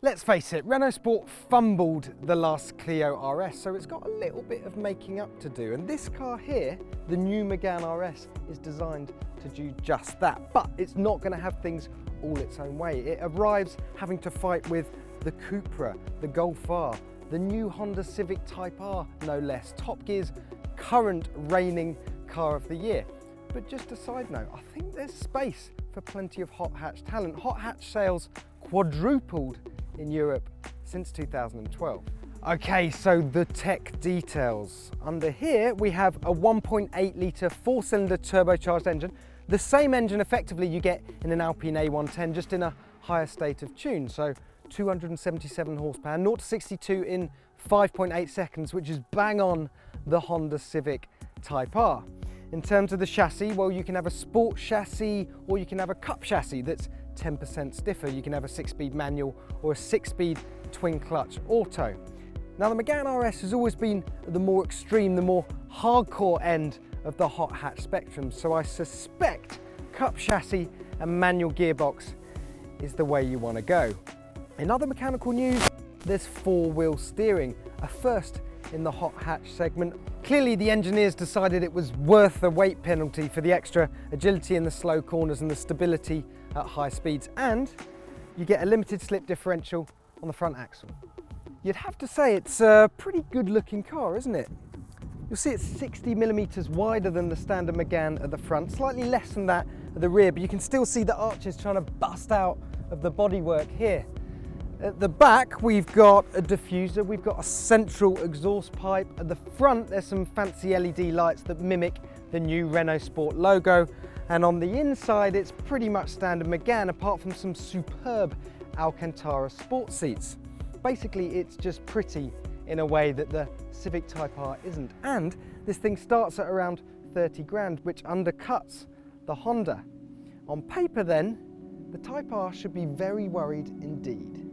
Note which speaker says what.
Speaker 1: Let's face it, Renault Sport fumbled the last Clio RS, so it's got a little bit of making up to do. And this car here, the new Megane RS, is designed to do just that. But it's not going to have things all its own way. It arrives having to fight with the Cupra, the Golf R, the new Honda Civic Type R, no less, Top Gear's current reigning car of the year. But just a side note, I think there's space for plenty of hot hatch talent. Hot hatch sales quadrupled in Europe since 2012. Okay, so the tech details. Under here we have a 1.8 litre 4-cylinder turbocharged engine, the same engine effectively you get in an Alpine A110, just in a higher state of tune. So 277 horsepower, 0 to 62 in 5.8 seconds, which is bang on the Honda Civic Type R. In terms of the chassis, well, you can have a sport chassis or you can have a cup chassis that's 10% stiffer. You can have a 6-speed manual or a 6-speed twin clutch auto. Now, the Megane RS has always been the more extreme, the more hardcore end of the hot hatch spectrum, so I suspect cup chassis and manual gearbox is the way you want to go. In other mechanical news, there's 4-wheel steering, a first in the hot hatch segment. Clearly the engineers decided it was worth the weight penalty for the extra agility in the slow corners and the stability at high speeds, and you get a limited slip differential on the front axle. You'd have to say it's a pretty good looking car, isn't it? You'll see it's 60mm wider than the standard Megane at the front, slightly less than that at the rear, but you can still see the arches trying to bust out of the bodywork here. At the back, we've got a diffuser, we've got a central exhaust pipe. At the front, there's some fancy LED lights that mimic the new Renault Sport logo. And on the inside, it's pretty much standard Megane, apart from some superb Alcantara sport seats. Basically, it's just pretty in a way that the Civic Type R isn't. And this thing starts at around 30 grand, which undercuts the Honda. On paper then, the Type R should be very worried indeed.